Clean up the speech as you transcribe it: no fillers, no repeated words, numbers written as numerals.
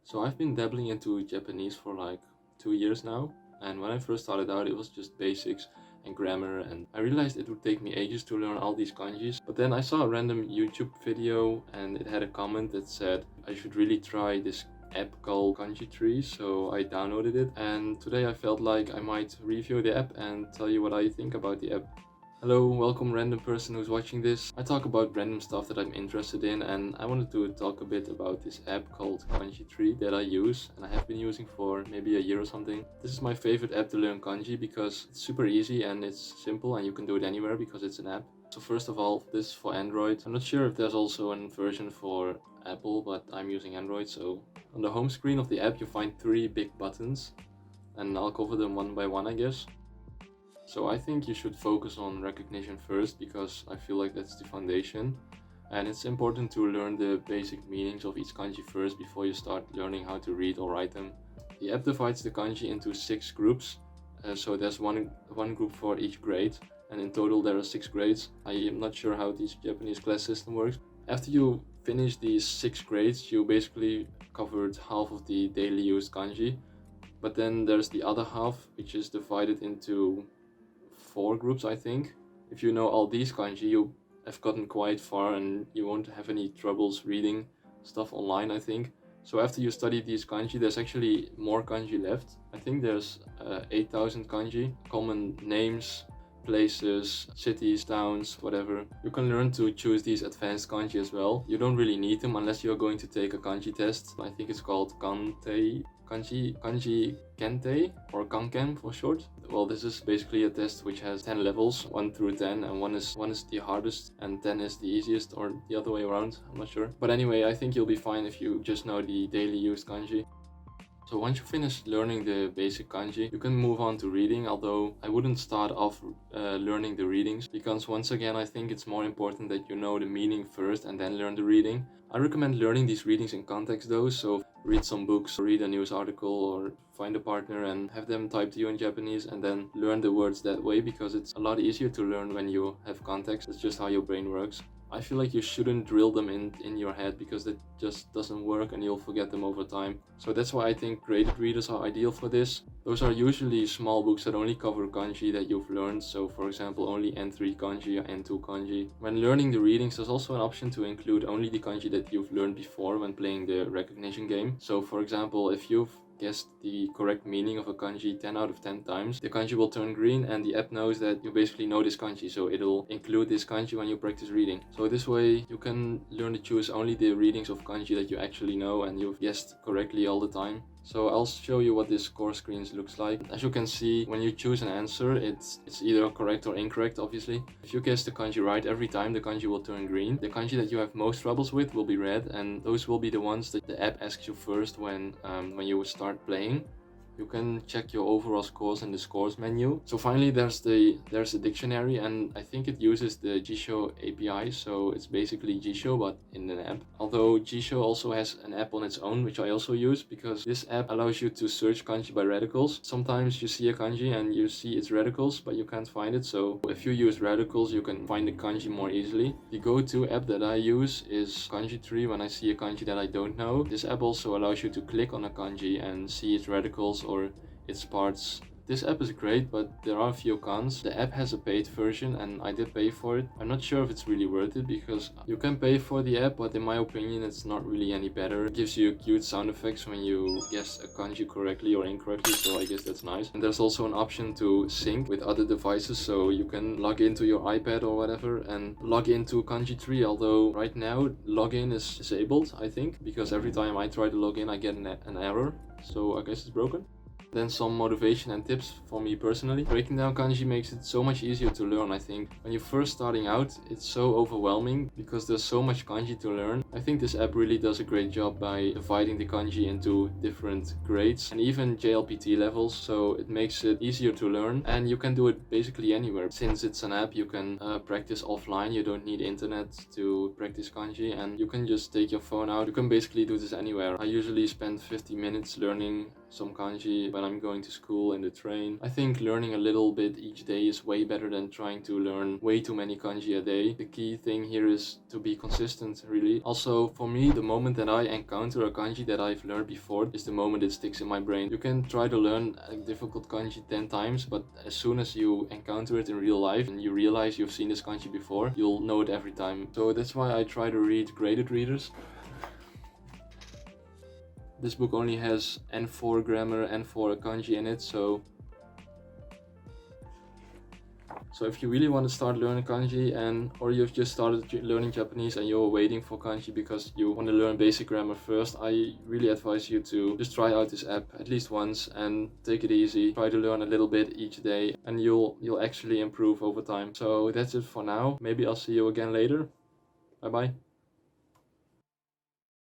So I've been dabbling into Japanese for like 2 years now, and when I first started out it was just basics and grammar, and I realized it would take me ages to learn all these kanjis. But then I saw a random YouTube video and it had a comment that said I should really try this app called Kanji Tree, so I downloaded it, and today I felt like I might review the app and tell you what I think about the app. Hello, welcome random person who's watching this. I talk about random stuff that I'm interested in, and I wanted to talk a bit about this app called Kanji Tree that I use and I have been using for maybe a year or something. This is my favorite app to learn kanji because it's super easy and it's simple and you can do it anywhere because it's an app. So first of all, this is for Android. I'm not sure if there's also a version for Apple, but I'm using Android. So on the home screen of the app you find 3 big buttons, and I'll cover them one by one, I guess. So I think you should focus on recognition first because I feel like that's the foundation, and it's important to learn the basic meanings of each kanji first before you start learning how to read or write them. The app divides the kanji into 6 groups, so there's one group for each grade, and in total there are 6 grades. I am not sure how this Japanese class system works. After you finish these 6 grades, you basically covered half of the daily used kanji, but then there's the other half, which is divided into 4 groups, I think. If you know all these kanji, you have gotten quite far and you won't have any troubles reading stuff online, I think. So after you study these kanji, there's actually more kanji left. I think there's 8,000 kanji, common names, places, cities, towns, whatever. You can learn to choose these advanced kanji as well. You don't really need them unless you're going to take a kanji test. I think it's called Kanji Kente, or Kanken for short. Well, this is basically a test which has 10 levels, 1 through 10, and one is the hardest and 10 is the easiest, or the other way around, I'm not sure. But anyway, I think you'll be fine if you just know the daily used kanji. So once you finish learning the basic kanji, you can move on to reading, although I wouldn't start off learning the readings, because once again I think it's more important that you know the meaning first and then learn the reading. I recommend learning these readings in context though, so read some books, read a news article, or find a partner and have them type to you in Japanese and then learn the words that way, because it's a lot easier to learn when you have context. It's just how your brain works. I feel like you shouldn't drill them in your head because that just doesn't work and you'll forget them over time. So that's why I think graded readers are ideal for this. Those are usually small books that only cover kanji that you've learned. So for example, only N3 kanji or N2 kanji. When learning the readings, there's also an option to include only the kanji that you've learned before when playing the recognition game. So for example, if you've guessed the correct meaning of a kanji 10 out of 10 times, the kanji will turn green and the app knows that you basically know this kanji, so it'll include this kanji when you practice reading. So this way you can learn to choose only the readings of kanji that you actually know and you've guessed correctly all the time. So I'll show you what this score screens looks like. As you can see, when you choose an answer, it's either correct or incorrect, obviously. If you guess the kanji right every time, the kanji will turn green. The kanji that you have most troubles with will be red, and those will be the ones that the app asks you first when you start playing. You can check your overall scores in the scores menu. So finally there's a dictionary, and I think it uses the Jisho API, so it's basically Jisho but in an app. Although Jisho also has an app on its own, which I also use, because this app allows you to search kanji by radicals. Sometimes you see a kanji and you see its radicals but you can't find it, so if you use radicals you can find the kanji more easily. The go-to app that I use is Kanji Tree when I see a kanji that I don't know. This app also allows you to click on a kanji and see its radicals or its parts. This app is great, but there are a few cons. The app has a paid version and I did pay for it. I'm not sure if it's really worth it because you can pay for the app, but in my opinion it's not really any better. It gives you cute sound effects when you guess a kanji correctly or incorrectly, so I guess that's nice. And there's also an option to sync with other devices, so you can log into your iPad or whatever and log into Kanji Tree, although right now login is disabled, I think, because every time I try to log in I get an error, so I guess it's broken. Then some motivation and tips for me personally. Breaking down kanji makes it so much easier to learn, I think. When you're first starting out, it's so overwhelming because there's so much kanji to learn. I think this app really does a great job by dividing the kanji into different grades and even JLPT levels, so it makes it easier to learn, and you can do it basically anywhere. Since it's an app, you can practice offline. You don't need internet to practice kanji, and you can just take your phone out. You can basically do this anywhere. I usually spend 50 minutes learning some kanji when I'm going to school in the train. I think learning a little bit each day is way better than trying to learn way too many kanji a day. The key thing here is to be consistent, really. Also, for me, the moment that I encounter a kanji that I've learned before is the moment it sticks in my brain. You can try to learn a difficult kanji 10 times, but as soon as you encounter it in real life and you realize you've seen this kanji before, you'll know it every time. So that's why I try to read graded readers. This book only has N4 grammar, N4 kanji in it, so if you really want to start learning kanji or you've just started learning Japanese and you're waiting for kanji because you want to learn basic grammar first, I really advise you to just try out this app at least once and take it easy. Try to learn a little bit each day and you'll actually improve over time. So that's it for now. Maybe I'll see you again later. Bye bye.